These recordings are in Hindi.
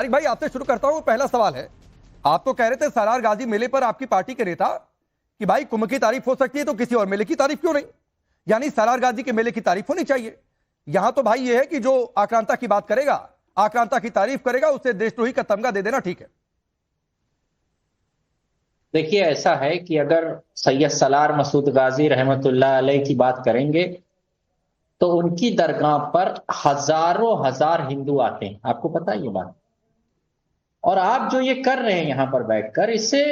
तारिक भाई आपसे शुरू करता हूं। पहला सवाल है, आप तो कह रहे थे सालार गाजी मेले पर आपकी पार्टी के नेता कि भाई कुंभ की तारीफ हो सकती है तो किसी और मेले की तारीफ क्यों नहीं, यानी सालार गाजी के मेले की तारीफ होनी चाहिए। यहां तो भाई ये है कि जो आक्रांता की बात करेगा, आक्रांता की तारीफ करेगा, उसे देशद्रोही का तमगा दे देना ठीक है। देखिए, ऐसा है कि अगर सैयद सलार मसूद गाजी रहमतुल्लाह अलैह की बात करेंगे तो उनकी दरगाह पर हजारों हजार हिंदू आते हैं, आपको पता है ये बात। और आप जो ये कर रहे हैं यहां पर बैठकर, इससे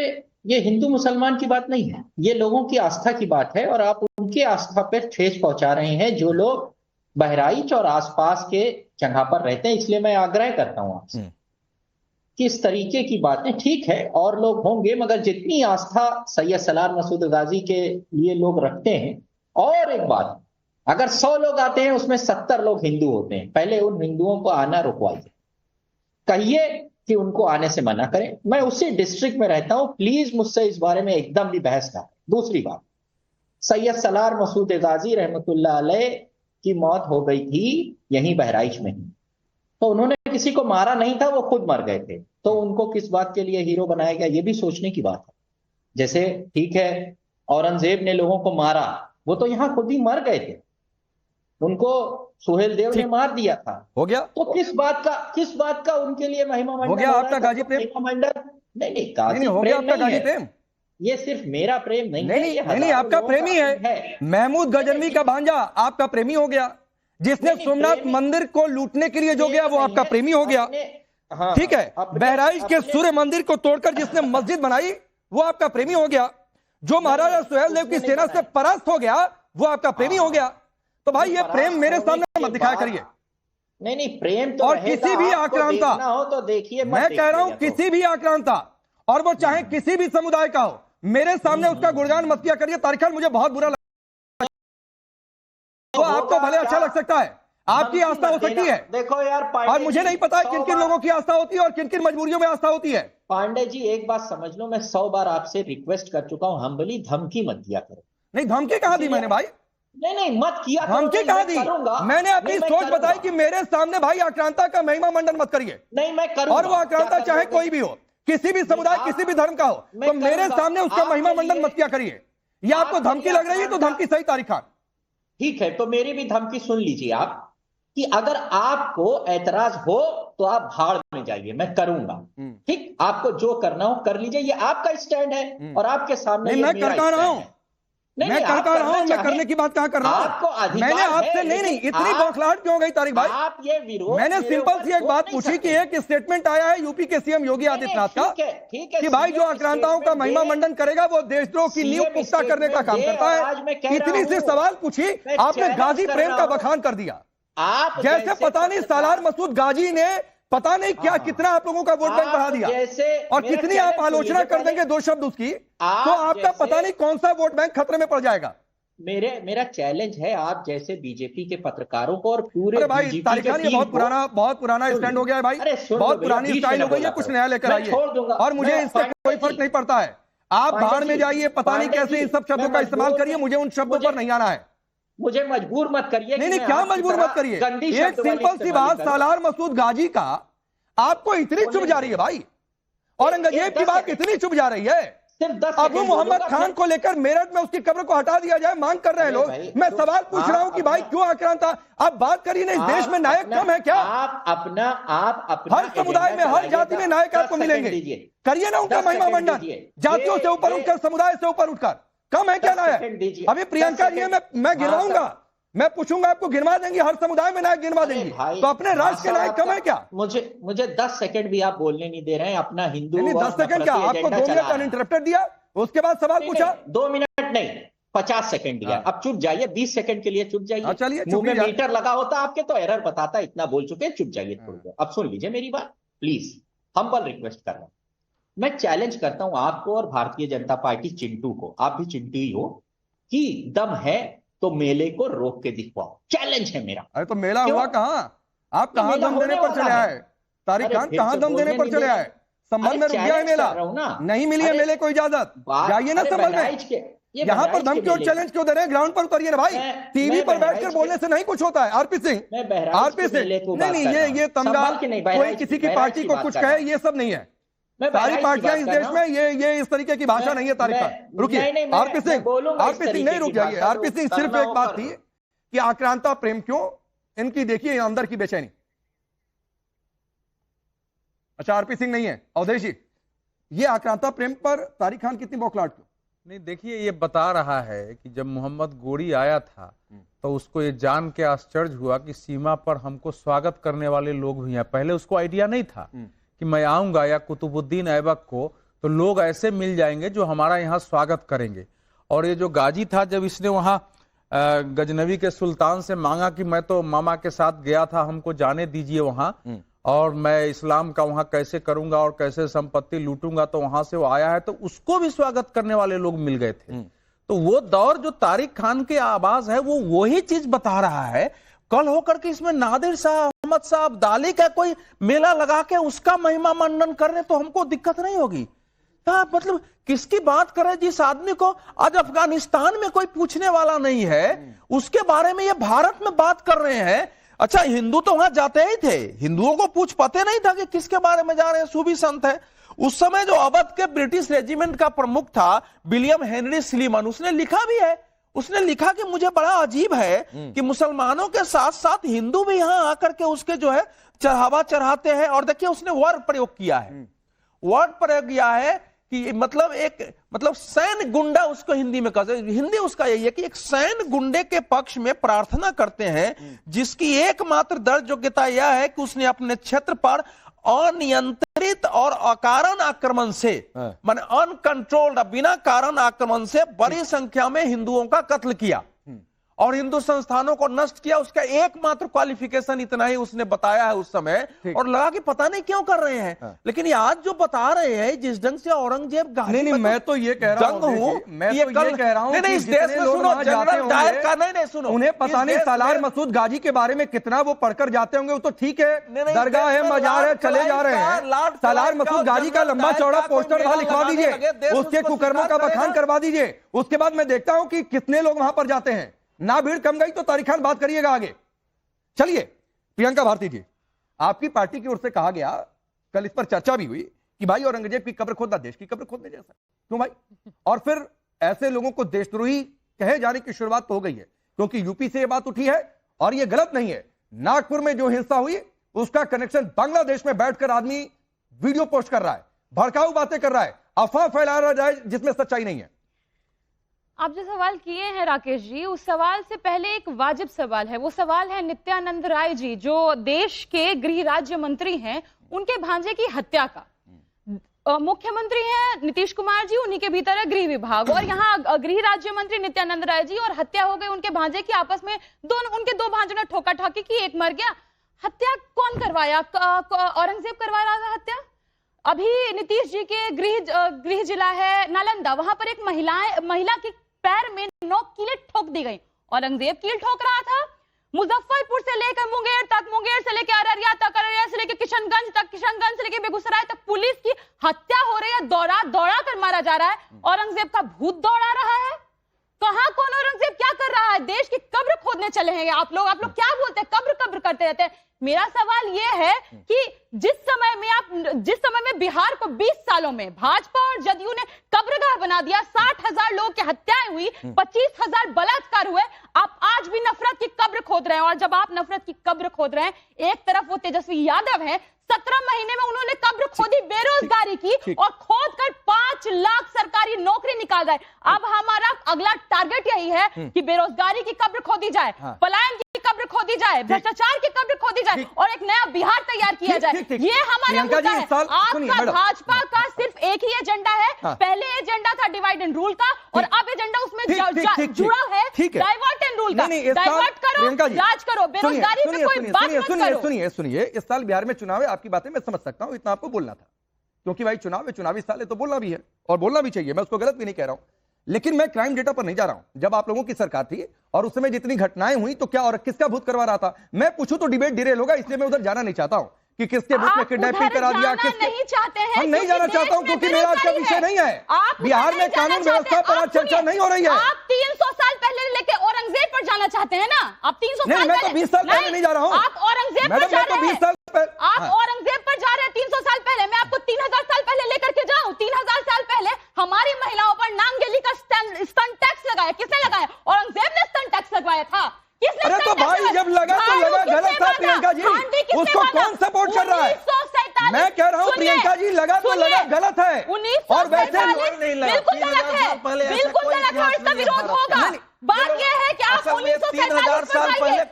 ये हिंदू मुसलमान की बात नहीं है, ये लोगों की आस्था की बात है। और आप उनकी आस्था पर ठेस पहुंचा रहे हैं जो लोग बहराइच और आसपास के जगह पर रहते हैं। इसलिए मैं आग्रह करता हूं आपसे कि इस तरीके की बातें, ठीक है और लोग होंगे, मगर जितनी आस्था सैयद सलार मसूद गाजी के लिए लोग रखते हैं। और एक बात, अगर 100 लोग आते हैं उसमें 70 लोग हिंदू होते हैं, पहले उन हिंदुओं को आना रुकवाइए, कहिए कि उनको आने से मना करें। मैं उसी डिस्ट्रिक्ट में रहता हूं, प्लीज मुझसे इस बारे में एकदम भी बहस ना करें। दूसरी बात, सैयद सलार मसूद गाजी रहमतुल्लाह अलैह की मौत हो गई थी यहीं बहराइच में ही, तो उन्होंने किसी को मारा नहीं था, वो खुद मर गए थे, तो उनको किस बात के लिए हीरो बनाया गया, ये भी सोचने की बात है। जैसे ठीक है, औरंगजेब ने लोगों को मारा, वो तो यहां खुद ही मर गए थे, उनको सुहेल देव ने मार दिया था, हो गया। तो किस बात का उनके लिए महिमा मंडन हो गया आपका गाजी प्रेम? महिमा मंडन नहीं, गाजी हो गया प्रेम आपका नहीं गाजी है। प्रेम? ये सिर्फ मेरा प्रेम नहीं है, ये नहीं, आपका प्रेमी है। महमूद गजनवी का भांजा आपका प्रेमी हो गया, जिसने सोमनाथ मंदिर को लूटने के लिए जो गया वो आपका प्रेमी हो गया। ठीक है, बहराइच के सूर्य मंदिर को तोड़कर जिसने मस्जिद बनाई वो आपका प्रेमी हो गया। जो महाराजा सुहेल देव की सेना से परास्त हो गया वो आपका प्रेमी हो गया। तो भाई ये प्रेम मेरे सामने मत दिखाया करिए। नहीं, प्रेम तो और किसी भी आक्रांता हो तो देखिए, मैं कह रहा हूं किसी भी आक्रांता, और वो चाहे किसी भी समुदाय का हो, मेरे सामने उसका गुणगान मत किया करिए। तारिक खान, मुझे बहुत बुरा लगता है। तो आपको भले अच्छा लग सकता है, आपकी आस्था हो सकती है, देखो यार, और मुझे नहीं पता किन किन लोगों की आस्था होती है और किन किन मजबूरियों में आस्था होती है। पांडे जी एक बात समझ लो, मैं 100 बार आपसे रिक्वेस्ट कर चुका हूं, हम्बली धमकी मत दिया करो। नहीं, धमकी कहां दी मैंने भाई? नहीं मत किया, धमकी कहां दी? मैंने अपनी सोच बताई कि मेरे सामने भाई आक्रांता का महिमा मंडन मत करिए। नहीं, मैं करूंगा, और वो आक्रांता चाहे कोई भी हो, किसी भी समुदाय, किसी भी धर्म का हो, तो मेरे सामने उसका महिमा मंडन मत किया करिए। ये आपको धमकी लग रही है तो धमकी सही। तारिक खान, ठीक है, तो मेरी भी धमकी सुन लीजिए आप, कि अगर आपको ऐतराज हो तो आप भाड़ में जाइए, मैं करूंगा। ठीक, आपको जो करना हो कर लीजिए, ये आपका स्टैंड है और आपके सामने मैं करता रहा हूं, मैं करता रहा हूं, मैं करने की बात कहां कर रहा हूं? आपको अधिकार मैंने आपसे नहीं, इतनी बौखलाहट क्यों गई तारिक भाई? आप ये विरोध, मैंने सिंपल सी एक बात पूछी कि एक स्टेटमेंट आया है यूपी के सीएम योगी आदित्यनाथ का कि भाई जो आक्रांताओं का महिमा मंडन करेगा वो देशद्रोह की नींव पुख्ता करने का काम करता है। इतनी सी सवाल पूछी, आपने गाजी प्रेम का बखान कर दिया। आप जैसे पता नहीं सालार मसूद गाजी ने पता नहीं क्या कितना आप लोगों का वोट बैंक बढ़ा दिया, और कितनी आप आलोचना कर देंगे दो शब्द उसकी, तो आपका पता नहीं कौन सा वोट बैंक खतरे में पड़ जाएगा। मेरा चैलेंज है आप जैसे बीजेपी के पत्रकारों को और पूरे भाई तारिक खान, ये बहुत पुराना स्टैंड हो गया है भाई, बहुत पुरानी स्टाइल हो गई है, कुछ नया लेकर आइए। और मुझे इससे कोई फर्क नहीं पड़ता है, आप बाहर में जाइए, पता नहीं कैसे इन सब शब्दों का इस्तेमाल करिए, मुझे उन शब्दों पर नहीं आना है। मुझे मजबूर मत करिए। नहीं, क्या मजबूर मत करिए? एक सिंपल सी बात, सालार मसूद गाजी का आपको इतनी चुभ जा रही है भाई, औरंगजेब की बात इतनी चुभ जा रही है, अबू मोहम्मद खान को लेकर मेरठ में उसकी कब्र को हटा दिया जाए मांग कर रहे हैं लोग। मैं सवाल पूछ रहा हूं कि भाई क्यों आक्रांता? आप बात करिए ना, इस देश में नायक कम है क्या? आप अपना हर समुदाय में, हर जाति में नायक आपको मिलेंगे, करिए ना उनका महिमा मंडन, जातियों से ऊपर उठकर, समुदाय से ऊपर उठकर। कम है क्या नायक? अभी प्रियंका जी मैं गिनवाऊंगा, मैं पूछूंगा आपको, गिनवा देंगी, हर समुदाय में नायक गिनवा देंगी, तो अपने राष्ट्र के नायक कम है क्या? मुझे 10 सेकंड भी आप बोलने नहीं दे रहे हैं। अपना हिंदू 10 सेकंड क्या, आपको 2 मिनट अनइंटरप्टेड दिया, उसके बाद सवाल पूछा। 2 मिनट नहीं, 50 सेकंड दिया। अब चुप जाइए, 20 सेकंड के लिए चुप जाइए। चलिए, मुंह में मीटर लगा होता आपके तो एरर बताता, इतना बोल चुके, चुप जाइए थोड़ी देर। अब सुन लीजिए मेरी बात, प्लीज, हम्बल रिक्वेस्ट कर रहा हूं। मैं चैलेंज करता हूं आपको और भारतीय जनता पार्टी चिंटू को, आप भी चिंटू ही हो, कि दम है तो मेले को रोक के दिखवाओ। चैलेंज है मेरा। अरे तो मेला हुआ कहां? आप कहां दम देने पर चले आए? तारिक खान, कहां दम देने पर चले आए? संभल में रुक गया है मेला, नहीं मिली है मेले को इजाजत, जाइए ना संभल में। यहाँ पर धमकी और चैलेंज क्यों दे रहे हैं? ग्राउंड पर उतरिए ना भाई, टीवी पर बैठकर बोलने से नहीं कुछ होता है। आरपी सिंह, नहीं, ये तमगा कोई किसी की पार्टी को कुछ कहे, ये सब नहीं है। सारी पार्टियां इस देश में ये इस तरीके की भाषा नहीं है। तारिक खान रुकिए, आरपी सिंह नहीं रुक जाइए। आरपी सिंह, सिर्फ एक बात थी कि आक्रांता प्रेम क्यों, इनकी देखिए अंदर की बेचैनी। अच्छा, आरपी सिंह नहीं है, अवधेश जी, ये आक्रांता प्रेम पर तारिक खान कितनी बौखलाहट क्यों? नहीं, देखिए, ये बता रहा है कि जब मोहम्मद गोरी आया था तो उसको ये जान के आश्चर्य हुआ कि सीमा पर हमको स्वागत करने वाले लोग भी हैं। पहले उसको आइडिया नहीं था कि मैं आऊंगा या कुतुबुद्दीन ऐबक को तो लोग ऐसे मिल जाएंगे जो हमारा यहाँ स्वागत करेंगे। और ये जो गाजी था, जब इसने वहाँ गजनवी के सुल्तान से मांगा कि मैं तो मामा के साथ गया था, हमको जाने दीजिए वहाँ, और मैं इस्लाम का वहां कैसे करूंगा और कैसे संपत्ति लूटूंगा, तो वहां से वो आया है, तो उसको भी स्वागत करने वाले लोग मिल गए थे। तो वो दौर जो तारिक खान की आवाज है वो वही चीज बता रहा है। कल होकर के इसमें नादिर शाह, अहमद शाह अब्दाली का कोई मेला लगा के उसका महिमा मंडन करने तो हमको दिक्कत नहीं होगी। मतलब किसकी बात करें? जिस आदमी को आज अफगानिस्तान में कोई पूछने वाला नहीं है, उसके बारे में ये भारत में बात कर रहे हैं। अच्छा, हिंदू तो वहां जाते ही थे, हिंदुओं को पूछ पाते नहीं था कि किसके बारे में जा रहे हैं, सूफी संत है। उस समय जो अवध के ब्रिटिश रेजिमेंट का प्रमुख था विलियम हेनरी स्लीमन, उसने लिखा भी है, उसने लिखा कि मुझे बड़ा अजीब है कि मुसलमानों के साथ साथ हिंदू भी यहां आकर के उसके जो है चढ़ावा चढ़ाते हैं। और देखिए, उसने वर्ड प्रयोग किया है, वर्ड प्रयोग किया है कि मतलब सैन्य गुंडा उसको हिंदी में कहते हैं। हिंदी उसका यही है कि एक सैन्य गुंडे के पक्ष में प्रार्थना करते हैं, जिसकी एकमात्र दर्ज योग्यता यह है कि उसने अपने क्षेत्र पर अनियंत्रित और अकारण आक्रमण से, माने अनकंट्रोल्ड, बिना कारण आक्रमण से बड़ी संख्या में हिंदुओं का कत्ल किया और हिंदू संस्थानों को नष्ट किया। उसका एकमात्र क्वालिफिकेशन इतना ही उसने बताया है उस समय, और लगा कि पता नहीं क्यों कर रहे हैं। लेकिन ये आज जो बता रहे हैं, जिस ढंग से औरंगजेब नहीं, मैं तो ये कह रहा हूं, मैं तो ये कह रहा हूं, नहीं, इस देश में सुनो, जनरल डायर का नहीं सुनो, उन्हें पता नहीं सालार मसूद गाजी के बारे में कितना वो पढ़कर जाते होंगे। वो तो ठीक है, दरगाह है, मजार है, चले जा रहे हैं। सालार मसूद गाजी का लंबा चौड़ा पोस्टर वहां लिखवा दीजिए, उसके कुकर्मों का बखान करवा दीजिए। उसके बाद मैं देखता हूं कि कितने लोग वहां पर जाते हैं। ना भीड़ कम गई तो तारिक खान बात करिएगा आगे। चलिए, प्रियंका भारती जी, आपकी पार्टी की ओर से कहा गया, कल इस पर चर्चा भी हुई कि भाई औरंगजेब की कब्र खोदना देश की कब्र खोदने जैसा। क्यों भाई? और फिर ऐसे लोगों को देशद्रोही कहे जाने की शुरुआत तो हो गई है, क्योंकि यूपी से यह बात उठी है और यह गलत नहीं है। नागपुर में जो हिंसा हुई उसका कनेक्शन बांग्लादेश में बैठकर आदमी वीडियो पोस्ट कर रहा है, भड़काऊ बातें कर रहा है, अफवाह फैला रहा है जिसमें सच्चाई नहीं है। आप जो सवाल किए हैं राकेश जी, उस सवाल से पहले एक वाजिब सवाल है। वो सवाल है नित्यानंद राय जी, जो देश के गृह राज्य मंत्री हैं, उनके भांजे की हत्या का। मुख्यमंत्री हैं नीतीश कुमार जी, उन्हीं के भीतर है गृह विभाग, और यहाँ गृह राज्य मंत्री नित्यानंद राय जी, और हत्या हो गई उनके भांजे की। आपस में उनके दो भांजों ने ठोका ठाकी की, एक मर गया। हत्या कौन करवाया? औरंगजेब करवा रहा था हत्या। अभी नीतीश जी के गृह जिला है नालंदा, वहां पर एक महिला की पैर में 9 कीलें ठोक दी गई। औरंगजेब कील ठोक रहा था। मुजफ्फरपुर से लेकर मुंगेर तक, मुंगेर से लेकर अररिया तक, अररिया से लेकर किशनगंज तक, किशनगंज से लेकर बेगूसराय तक पुलिस की हत्या हो रही है। दौड़ा कर मारा जा रहा है। औरंगजेब का भूत दौड़ा रहा है। कहां कौन औरंगजेब क्या कर रहा है? देश की कब्र खोदने चले हैं आप लोग क्या बोलते हैं? कब्र करते रहते हैं। मेरा सवाल यह है कि जिस समय में बिहार को 20 सालों में भाजपा और जदयू ने कब्रगाह बना दिया, 60,000 लोगों की हत्याएं हुई, 25,000 बलात्कार हुए, आप आज भी नफरत की कब्र खोद रहे हैं। और जब आप नफरत की कब्र खोद रहे हैं, एक तरफ वो तेजस्वी यादव है, 17 महीने में उन्होंने कब्र खोदी बेरोजगारी की, और खोद कर 5 लाख सरकारी नौकरी निकाल रहे। अब हमारा अगला टारगेट यही है कि बेरोजगारी की कब्र खोदी जाए, पलायन की कब्र खोदी जाए, भ्रष्टाचार की कब्र खोदी जाए, और एक नया बिहार तैयार किया जाए। ये हमारा मुद्दा है। आपका भाजपा का सिर्फ एक ही एजेंडा है। पहले एजेंडा था डिवाइड एंड रूल का, और अब एजेंडा उसमें जुड़ा है डाइवर्ट एंड रूल का। डाइवर्ट करो, राज करो, बेरोजगारी पे कोई बात मत करो। सुनिए, इस साल बिहार में चुनाव है, आपकी बातें मैं समझ सकता हूं, इतना आपको बोलना था, क्योंकि भाई चुनाव है, चुनावी साल है, तो बोलना भी है और बोलना भी चाहिए, मैं उसको गलत भी नहीं कह रहा हूं। लेकिन मैं क्राइम डेटा पर नहीं जा रहा हूं। जब आप लोगों की सरकार थी और उस समय जितनी घटनाएं हुई, तो क्या और किसका भूत करवा रहा था, मैं पूछूं तो डिबेट डिरेल होगा, इसलिए मैं उधर जाना नहीं चाहता हूं। कि किसके बुक में आप किडनैपिंग उधर करा दिया, जाना किसके नहीं चाहते हैं, हम नहीं जाना क्योंकि चाहता हूं, देश में क्योंकि मेरा आज का बेरोजगारी विषय नहीं है। आप उधर बिहार में नहीं जाना कानून चाहते। व्यवस्था पर आप आज चर्चा सुनिए, नहीं हो रही है। आप 300 साल पहले लेके औरंगजेब पर जाना चाहते हैं ना, आप 300 नहीं, साल मैं तो 20 साल पहले नहीं जा रहा हूं। आप औरंगजेब पर मैडम जा मैं तो रहे 20 हैं, साल पहले, आप औरंगजेब पर जा रहे हैं 300 साल पहले। मैं आपको 3000 साल पहले लेकर के जाऊं। 3000 साल पहले हमारी महिलाओं पर नांगेली का स्तन टैक्स लगाया, किसने लगाया? औरंगजेब ने स्तन टैक्स लगवाया था। किसने अरे तो स्तन टैक्स भाई लगाया? जब लगा तो लगा, झाड़ू गलत किसने था बांधा? प्रियंका जी, हांडी किसने उसको बांधा? कौन सपोर्ट कर रहा है? 1947 मैं कह रहा हूं सुनिए, प्रियंका जी लगा तो लगा, सुनिए, गलत है। 1947 नहीं लगा, बिल्कुल 3000 गलत है, साल पहले ऐसा बिल्कुल कोई गलत है, इतिहास इसका नहीं है विरोध भारत होगा। का। बात यह है कि आप असल में 1947 3,000 साल पर पहले जाइए।